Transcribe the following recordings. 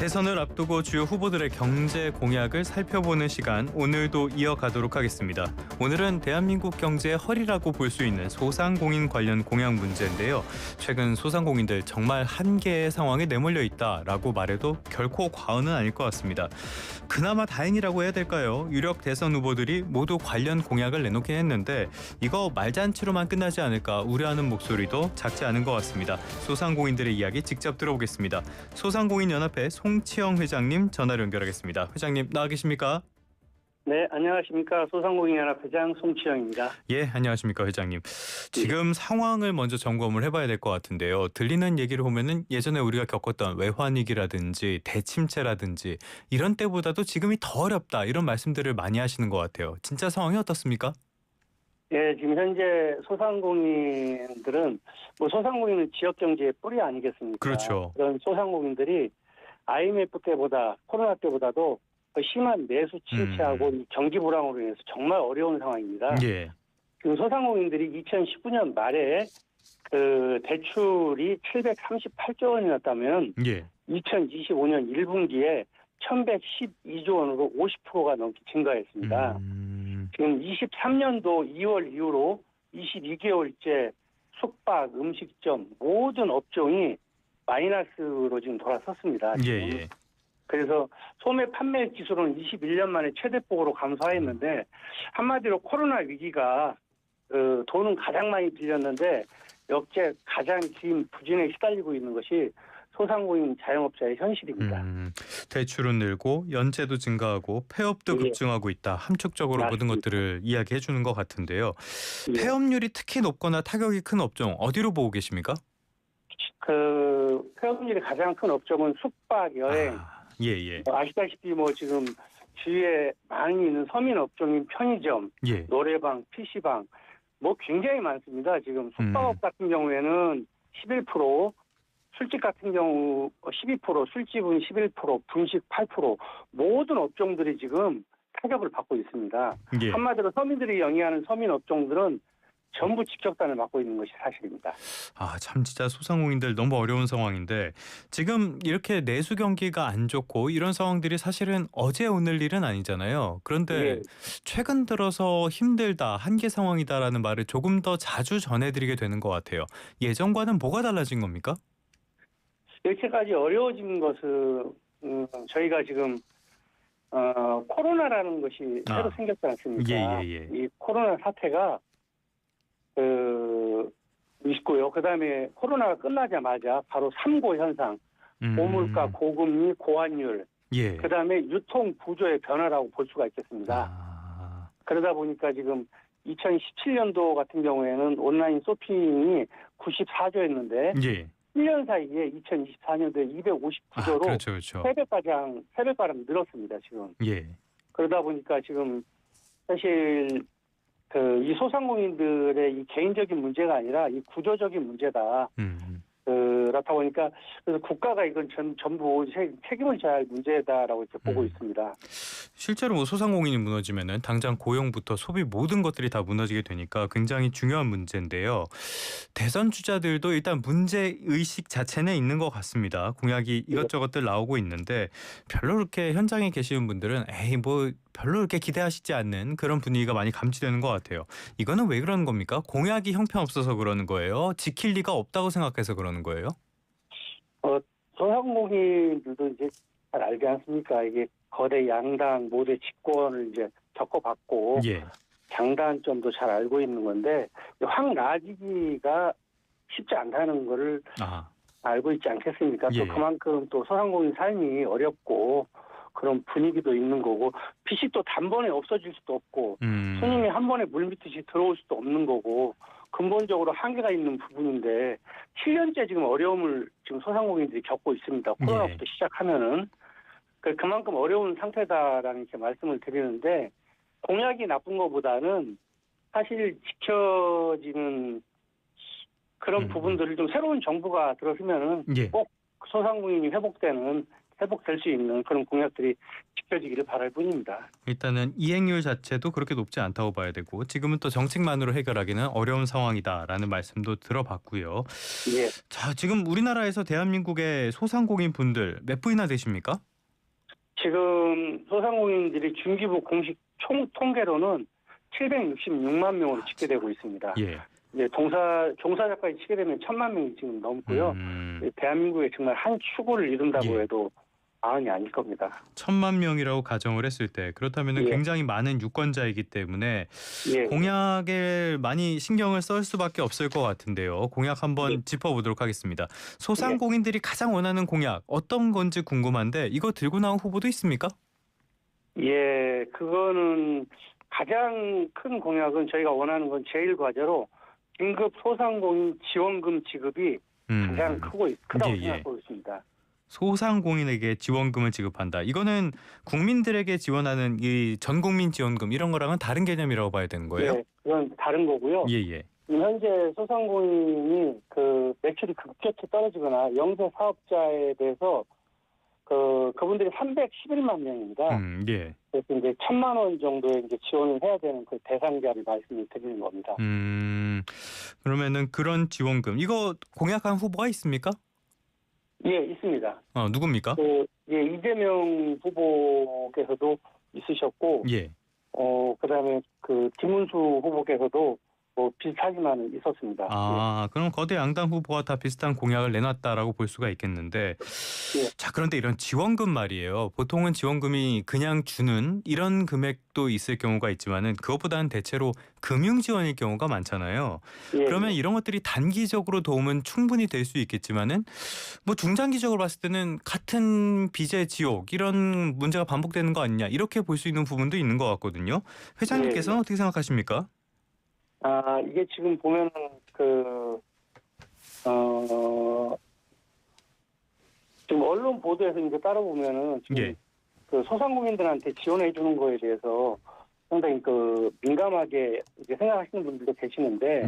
대선을 앞두고 주요 후보들의 경제 공약을 살펴보는 시간, 오늘도 이어가도록 하겠습니다. 오늘은 대한민국 경제의 허리라고 볼 수 있는 소상공인 관련 공약 문제인데요. 최근 소상공인들 정말 한계의 상황에 내몰려 있다라고 말해도 결코 과언은 아닐 것 같습니다. 그나마 다행이라고 해야 될까요? 유력 대선 후보들이 모두 관련 공약을 내놓긴 했는데 이거 말잔치로만 끝나지 않을까 우려하는 목소리도 작지 않은 것 같습니다. 소상공인들의 이야기 직접 들어보겠습니다. 소상공인연합회 송치영 회장님 전화로 연결하겠습니다. 회장님 나와 계십니까? 네, 안녕하십니까. 소상공인연합 회장 송치영입니다. 예, 안녕하십니까 회장님. 지금 상황을 먼저 점검을 해봐야 될 것 같은데요. 들리는 얘기를 보면은 예전에 우리가 겪었던 외환위기라든지 대침체라든지 이런 때보다도 지금이 더 어렵다 이런 말씀들을 많이 하시는 것 같아요. 진짜 상황이 어떻습니까? 예, 지금 현재 소상공인들은 소상공인은 지역 경제의 뿌리 아니겠습니까? 그렇죠. 그런 소상공인들이 IMF 때보다 코로나 때보다도 더 심한 내수 침체하고 이 경기 불황으로 인해서 정말 어려운 상황입니다. 예. 지금 소상공인들이 2019년 말에 그 대출이 738조 원이었다면 예. 2025년 1분기에 1112조 원으로 50%가 넘게 증가했습니다. 지금 23년도 2월 이후로 22개월째 숙박, 음식점 모든 업종이 마이너스로 지금 돌아섰습니다. 지금. 예. 그래서 소매 판매 기술은 21년 만에 최대폭으로 감소했는데 한마디로 코로나 위기가 돈은 가장 많이 빌렸는데 역대 가장 긴 부진에 시달리고 있는 것이 소상공인 자영업자의 현실입니다. 대출은 늘고 연체도 증가하고 폐업도 예. 급증하고 있다. 함축적으로 모든 맞습니다. 것들을 이야기해 주는 것 같은데요. 예. 폐업률이 특히 높거나 타격이 큰 업종 어디로 보고 계십니까? 그 폐업률이 가장 큰 업종은 숙박, 여행. 예. 아시다시피 지금 주위에 많이 있는 서민 업종인 편의점, 예. 노래방, PC방 굉장히 많습니다. 지금 숙박업 같은 경우에는 11%, 술집 같은 경우 12%, 술집은 11%, 분식 8% 모든 업종들이 지금 타격을 받고 있습니다. 예. 한마디로 서민들이 영위하는 서민 업종들은 전부 직격탄을 맞고 있는 것이 사실입니다. 참 진짜 소상공인들 너무 어려운 상황인데 지금 이렇게 내수 경기가 안 좋고 이런 상황들이 사실은 어제 오늘 일은 아니잖아요. 그런데 예. 최근 들어서 힘들다, 한계 상황이다라는 말을 조금 더 자주 전해드리게 되는 것 같아요. 예전과는 뭐가 달라진 겁니까? 이렇게까지 어려워진 것은 저희가 지금 코로나라는 것이 새로 생겼지 않습니까? 예. 이 코로나 사태가 있고요. 그다음에 코로나가 끝나자마자 바로 3고 현상, 고물가, 고금리, 고환율, 예. 그다음에 유통 구조의 변화라고 볼 수가 있겠습니다. 그러다 보니까 지금 2017년도 같은 경우에는 온라인 쇼핑이 94조였는데 예. 1년 사이에 2024년도에 259조로 그렇죠. 3배가량 늘었습니다. 지금. 예. 그러다 보니까 지금 사실 이 소상공인들의 이 개인적인 문제가 아니라 이 구조적인 문제다. 그렇다 보니까 그래서 국가가 이건 전부 책임을 져야 할 문제다라고 이렇게 보고 있습니다. 실제로 소상공인이 무너지면은 당장 고용부터 소비 모든 것들이 다 무너지게 되니까 굉장히 중요한 문제인데요. 대선 주자들도 일단 문제 의식 자체는 있는 것 같습니다. 공약이 이것저것들 나오고 있는데 별로 그렇게 현장에 계시는 분들은 별로 그렇게 기대하시지 않는 그런 분위기가 많이 감지되는 것 같아요. 이거는 왜 그러는 겁니까? 공약이 형편없어서 그러는 거예요? 지킬 리가 없다고 생각해서 그러는 거예요? 소상공인들도 이제 잘 알지 않습니까? 이게 거대 양당 모두의 집권을 이제 겪어봤고 예. 장단점도 잘 알고 있는 건데 확 나아지기가 쉽지 않다는 거를 알고 있지 않겠습니까? 예. 또 그만큼 또 소상공인 삶이 어렵고 그런 분위기도 있는 거고 빚이 또 단번에 없어질 수도 없고 손님이 한 번에 물밀듯이 들어올 수도 없는 거고 근본적으로 한계가 있는 부분인데 7년째 지금 어려움을 지금 소상공인들이 겪고 있습니다. 코로나부터 시작하면은 그만큼 어려운 상태다라는 이렇게 말씀을 드리는데 공약이 나쁜 것보다는 사실 지켜지는 그런 부분들을 좀 새로운 정부가 들어서면은 꼭 소상공인이 회복되는 회복될 수 있는 그런 공약들이 지켜지기를 바랄 뿐입니다. 일단은 이행률 자체도 그렇게 높지 않다고 봐야 되고 지금은 또 정책만으로 해결하기는 어려운 상황이다라는 말씀도 들어봤고요. 예. 자, 지금 우리나라에서 대한민국의 소상공인 분들 몇 분이나 되십니까? 지금 소상공인들이 중기부 공식 총 통계로는 766만 명으로 집계되고 있습니다. 예. 이제 종사자까지 치게 되면 1,000만 명이 지금 넘고요. 대한민국의 정말 한 축을 이룬다고 예. 해도 과언이 아닐 겁니다. 1,000만 명이라고 가정을 했을 때 그렇다면 예. 굉장히 많은 유권자이기 때문에 예. 공약에 많이 신경을 쓸 수밖에 없을 것 같은데요. 공약 한번 예. 짚어보도록 하겠습니다. 소상공인들이 가장 원하는 공약 어떤 건지 궁금한데 이거 들고 나온 후보도 있습니까? 예, 그거는 가장 큰 공약은 저희가 원하는 건 제1과제로 긴급 소상공인 지원금 지급이 가장 크다고 예. 생각하고 있습니다. 소상공인에게 지원금을 지급한다. 이거는 국민들에게 지원하는 이 전국민 지원금 이런 거랑은 다른 개념이라고 봐야 되는 거예요? 예, 그건 다른 거고요. 예. 현재 소상공인이 그 매출이 급격히 떨어지거나 영세 사업자에 대해서 그분들이 311만 명입니다. 예. 그래서 이제 1,000만 원 정도의 이제 지원을 해야 되는 그 대상자를 말씀을 드리는 겁니다. 그러면은 그런 지원금 이거 공약한 후보가 있습니까? 예, 있습니다. 누굽니까? 이재명 후보께서도 있으셨고, 예. 그다음에 그 김문수 후보께서도 뭐 비슷하지만은 있었습니다. 그럼 거대 양당 후보가 다 비슷한 공약을 내놨다라고 볼 수가 있겠는데, 예. 자, 그런데 이런 지원금 말이에요. 보통은 지원금이 그냥 주는 이런 금액도 있을 경우가 있지만은 그것보다는 대체로 금융 지원일 경우가 많잖아요. 예. 그러면 이런 것들이 단기적으로 도움은 충분히 될 수 있겠지만은 뭐 중장기적으로 봤을 때는 같은 빚의 지옥 이런 문제가 반복되는 거 아니냐 이렇게 볼 수 있는 부분도 있는 것 같거든요. 회장님께서는 어떻게 생각하십니까? 이게 지금 보면은 지금 언론 보도에서 이제 따라보면은 지금 그 소상공인들한테 지원해 주는 거에 대해서 상당히 민감하게 이제 생각하시는 분들도 계시는데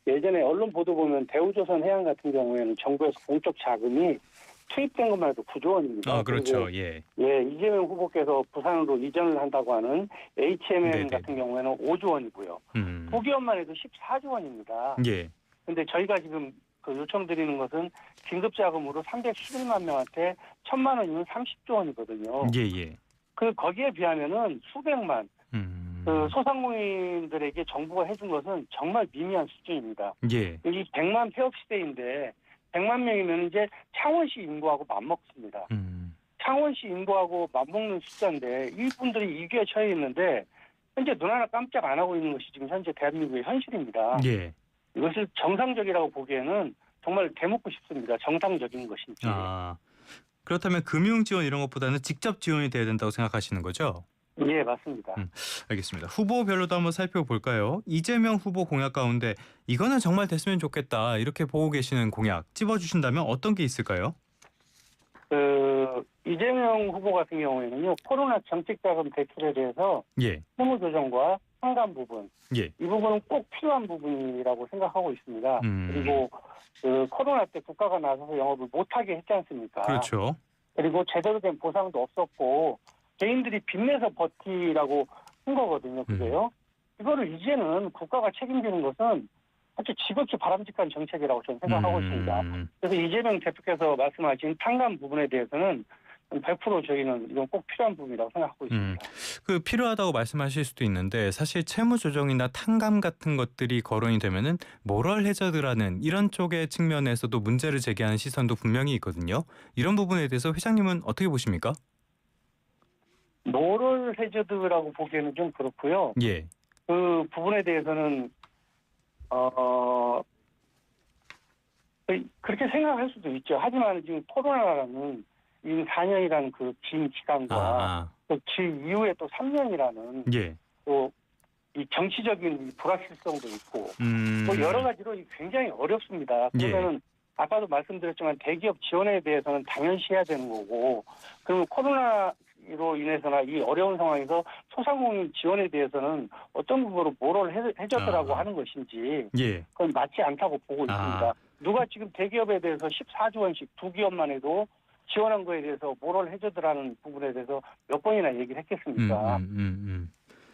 예전에 언론 보도 보면 대우조선 해양 같은 경우에는 정부에서 공적 자금이 투입된 것만 해도 9조 원입니다. 그렇죠. 이재명 후보께서 부산으로 이전을 한다고 하는 HMM 같은 경우에는 5조 원이고요. 소기업만 해도 14조 원입니다. 그런데 저희가 지금 요청드리는 것은 긴급자금으로 311만 명한테 1,000만 원이면 30조 원이거든요. 거기에 비하면은 수백만 소상공인들에게 정부가 해준 것은 정말 미미한 수준입니다. 이 100만 폐업 시대인데 100만 명이면 이제 창원시 인구하고 맞먹습니다. 창원시 인구하고 맞먹는 숫자인데 이분들이 위기에 처해 있는데 현재 눈 하나 깜짝 안 하고 있는 것이 지금 현재 대한민국의 현실입니다. 이것을 정상적이라고 보기에는 정말 대묻고 싶습니다. 정상적인 것인지. 그렇다면 금융 지원 이런 것보다는 직접 지원이 돼야 된다고 생각하시는 거죠? 예, 맞습니다. 알겠습니다. 후보별로도 한번 살펴볼까요? 이재명 후보 공약 가운데 이거는 정말 됐으면 좋겠다 이렇게 보고 계시는 공약 찝어주신다면 어떤 게 있을까요? 이재명 후보 같은 경우에는요. 코로나 정책자금 대출에 대해서 세무 조정과 상담 부분 이 부분은 꼭 필요한 부분이라고 생각하고 있습니다. 그리고 코로나 때 국가가 나서서 영업을 못하게 했지 않습니까? 그렇죠. 그리고 제대로 된 보상도 없었고 개인들이 빚내서 버티라고 한 거거든요. 그게요. 이거를 이제는 국가가 책임지는 것은 사실 지극히 바람직한 정책이라고 저는 생각하고 있습니다. 그래서 이재명 대표께서 말씀하신 탕감 부분에 대해서는 100% 저희는 이건 꼭 필요한 부분이라고 생각하고 있습니다. 필요하다고 말씀하실 수도 있는데 사실 채무 조정이나 탕감 같은 것들이 거론이 되면은 모럴 해저드라는 이런 쪽의 측면에서도 문제를 제기하는 시선도 분명히 있거든요. 이런 부분에 대해서 회장님은 어떻게 보십니까? 모럴 해저드라고 보기에는 좀 그렇고요. 그 부분에 대해서는 그렇게 생각할 수도 있죠. 하지만 지금 코로나라는 이 4년이라는 그 긴 기간과 그 이후에 또 3년이라는 또 이 정치적인 불확실성도 있고 또 여러 가지로 굉장히 어렵습니다. 그러면은 아까도 말씀드렸지만 대기업 지원에 대해서는 당연시 해야 되는 거고 그러면 코로나로 인해서나 이 어려운 상황에서 소상공인 지원에 대해서는 어떤 부분으로 모럴 해저드라고 하는 것인지 그건 맞지 않다고 보고 있습니다. 누가 지금 대기업에 대해서 14조 원씩 두 기업만 해도 지원한 거에 대해서 뭐를 해주더라는 부분에 대해서 몇 번이나 얘기를 했겠습니까?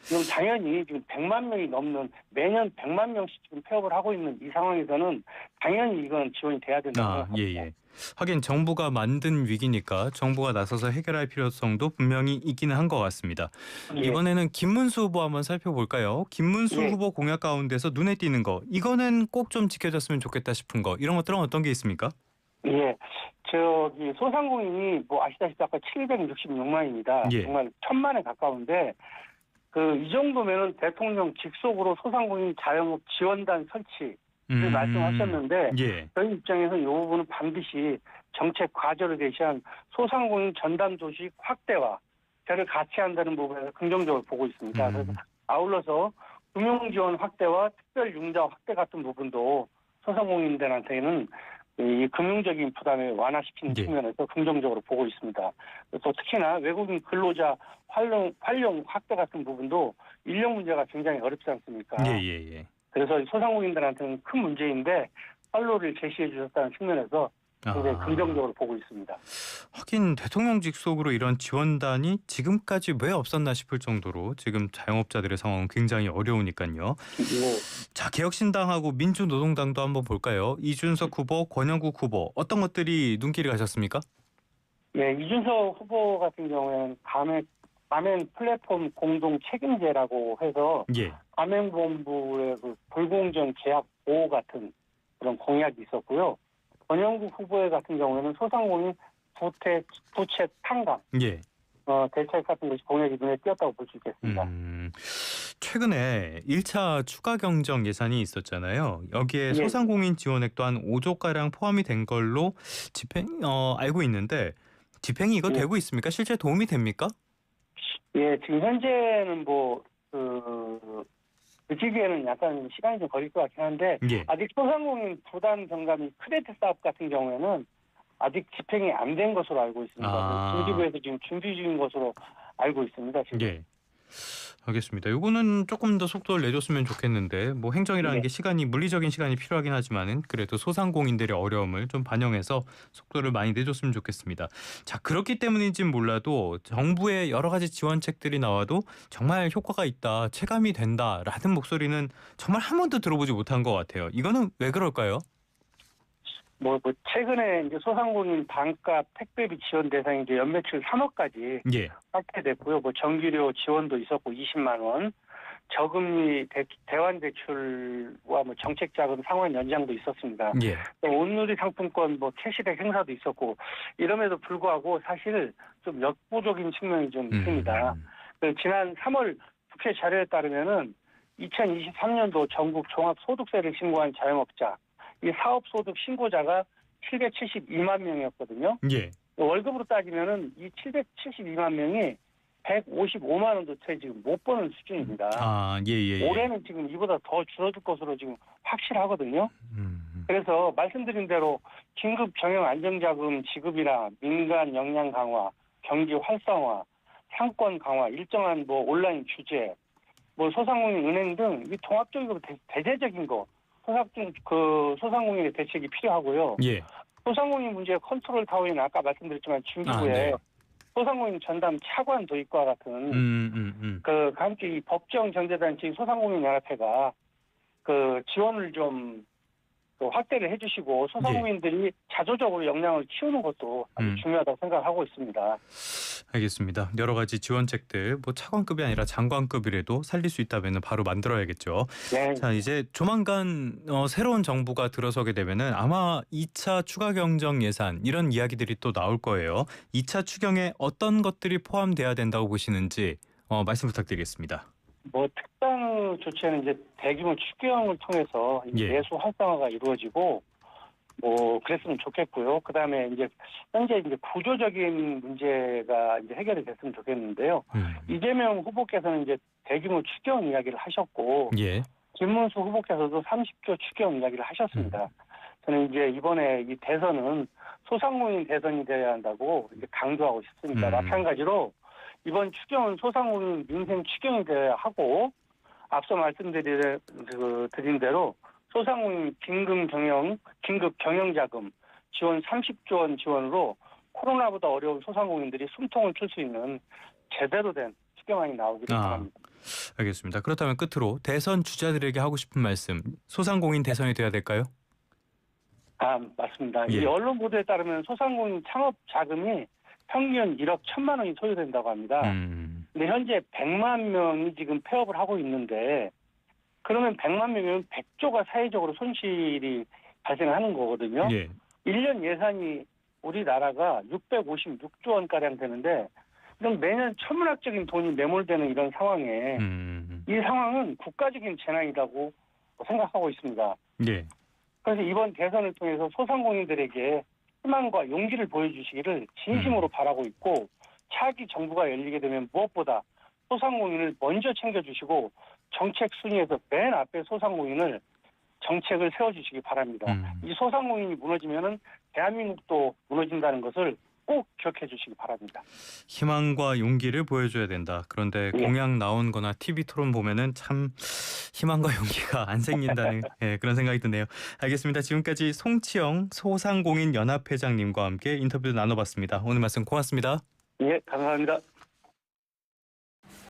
지금 당연히 지금 100만 명이 넘는 매년 100만 명씩 지금 폐업을 하고 있는 이 상황에서는 당연히 이건 지원이 돼야 된다고 생각합니다. 예. 하긴 정부가 만든 위기니까 정부가 나서서 해결할 필요성도 분명히 있기는 한 것 같습니다. 예. 이번에는 김문수 후보 한번 살펴볼까요? 김문수 예. 후보 공약 가운데서 눈에 띄는 거, 이거는 꼭 좀 지켜졌으면 좋겠다 싶은 거, 이런 것들은 어떤 게 있습니까? 예. 저기 소상공인이 뭐 아시다시피 아까 766만입니다. 예. 정말 1000만에 가까운데 이 정도면은 대통령 직속으로 소상공인 자영업 지원단 설치를 말씀하셨는데 예. 저희 입장에서 이 부분은 반드시 정책 과제로 제시한 소상공인 전담 조직 확대와 저를 같이 한다는 부분에서 긍정적으로 보고 있습니다. 그래서 아울러서 금융지원 확대와 특별융자 확대 같은 부분도 소상공인들한테는 이 금융적인 부담을 완화시키는 측면에서 긍정적으로 보고 있습니다. 또 특히나 외국인 근로자 활용 확대 같은 부분도 인력 문제가 굉장히 어렵지 않습니까? 예. 그래서 소상공인들한테는 큰 문제인데 활로를 제시해 주셨다는 측면에서 굉장히 긍정적으로 보고 있습니다. 하긴 대통령 직속으로 이런 지원단이 지금까지 왜 없었나 싶을 정도로 지금 자영업자들의 상황은 굉장히 어려우니까요. 네. 자, 개혁신당하고 민주노동당도 한번 볼까요? 이준석 후보, 권영국 후보 어떤 것들이 눈길이 가셨습니까? 예, 이준석 후보 같은 경우에는 가맹 플랫폼 공동 책임제라고 해서 가맹본부의 불공정 계약 보호 같은 그런 공약이 있었고요. 권영국 후보의 같은 경우에는 소상공인 부채 탕감 대책 같은 것이 공약이 눈에 띄었다고 볼 수 있겠습니다. 최근에 1차 추가 경정 예산이 있었잖아요. 여기에 소상공인 지원액도 한 5조가량 포함이 된 걸로 알고 있는데 집행이 이거 되고 있습니까? 실제 도움이 됩니까? 예, 지금 현재는 느끼기에는 약간 시간이 좀 걸릴 것 같긴 한데 아직 소상공인 부담 경감이 크레딧 사업 같은 경우에는 아직 집행이 안 된 것으로 알고 있습니다. 중기부에서 지금 준비 중인 것으로 알고 있습니다. 지금. 알겠습니다. 이거는 조금 더 속도를 내줬으면 좋겠는데 뭐 행정이라는 게 물리적인 시간이 필요하긴 하지만은 그래도 소상공인들의 어려움을 좀 반영해서 속도를 많이 내줬으면 좋겠습니다. 자, 그렇기 때문인지는 몰라도 정부의 여러 가지 지원책들이 나와도 정말 효과가 있다, 체감이 된다라는 목소리는 정말 한 번도 들어보지 못한 것 같아요. 이거는 왜 그럴까요? 최근에 이제 소상공인 반값 택배비 지원 대상이 이제 연매출 3억까지 확대됐고요. 전기료 지원도 있었고 20만 원, 저금리 대환 대출과 정책 자금 상환 연장도 있었습니다. 또 온누리 상품권 캐시백 행사도 있었고 이럼에도 불구하고 사실 좀 역부족인 측면이 좀 있습니다. 지난 3월 국회 자료에 따르면은 2023년도 전국 종합소득세를 신고한 자영업자 이 사업소득 신고자가 772만 명이었거든요. 월급으로 따지면은 이 772만 명이 155만 원도 채 지금 못 버는 수준입니다. 올해는 지금 이보다 더 줄어들 것으로 지금 확실하거든요. 그래서 말씀드린 대로 긴급 경영 안정자금 지급이나 민간 역량 강화, 경기 활성화, 상권 강화, 일정한 온라인 규제, 소상공인 은행 등 이 통합적이고 대대적인 거. 소상공인의 대책이 필요하고요. 소상공인 문제 컨트롤 타워에는 아까 말씀드렸지만 중기부에 소상공인 전담 차관 도입과 같은 함께 이 법정 경제단체 소상공인 연합회가 지원을 좀 확대를 해주시고 소상공인들이 자조적으로 역량을 키우는 것도 아주 중요하다고 생각하고 있습니다. 알겠습니다. 여러 가지 지원책들 차관급이 아니라 장관급이라도 살릴 수 있다면 바로 만들어야겠죠. 자, 이제 조만간 새로운 정부가 들어서게 되면은 아마 2차 추가 경정 예산 이런 이야기들이 또 나올 거예요. 2차 추경에 어떤 것들이 포함돼야 된다고 보시는지 말씀 부탁드리겠습니다. 특단 조치에는 이제 대규모 추경을 통해서 내수 활성화가 이루어지고 그랬으면 좋겠고요. 그다음에 이제 현재 구조적인 문제가 이제 해결이 됐으면 좋겠는데요. 이재명 후보께서는 이제 대규모 추경 이야기를 하셨고 김문수 후보께서도 30조 추경 이야기를 하셨습니다. 저는 이제 이번에 이 대선은 소상공인 대선이 되어야 한다고 이제 강조하고 싶습니다. 마찬가지로 이번 추경은 소상공인 민생 추경이 되어야 하고 앞서 말씀드린 대로 소상공인 긴급 경영자금 지원 30조 원 지원으로 코로나보다 어려운 소상공인들이 숨통을 칠 수 있는 제대로 된 추경안이 나오기를 바랍니다. 알겠습니다. 그렇다면 끝으로 대선 주자들에게 하고 싶은 말씀, 소상공인 대선이 돼야 될까요? 맞습니다. 예. 이 언론 보도에 따르면 소상공인 창업 자금이 평균 1억 1천만 원이 소요된다고 합니다. 근데 현재 100만 명이 지금 폐업을 하고 있는데 그러면 100만 명이면 100조가 사회적으로 손실이 발생하는 거거든요. 예. 1년 예산이 우리나라가 656조 원가량 되는데 그럼 매년 천문학적인 돈이 매몰되는 이런 상황에 이 상황은 국가적인 재난이라고 생각하고 있습니다. 예. 그래서 이번 대선을 통해서 소상공인들에게 희망과 용기를 보여주시기를 진심으로 바라고 있고 차기 정부가 열리게 되면 무엇보다 소상공인을 먼저 챙겨주시고 정책 순위에서 맨 앞에 소상공인을 정책을 세워주시기 바랍니다. 이 소상공인이 무너지면은 대한민국도 무너진다는 것을 꼭 기억해 주시기 바랍니다. 희망과 용기를 보여줘야 된다. 그런데 예. 공약 나온 거나 TV 토론 보면은 참 희망과 용기가 안 생긴다는 그런 생각이 드네요. 알겠습니다. 지금까지 송치영 소상공인 연합회장님과 함께 인터뷰 나눠봤습니다. 오늘 말씀 고맙습니다. 예, 감사합니다.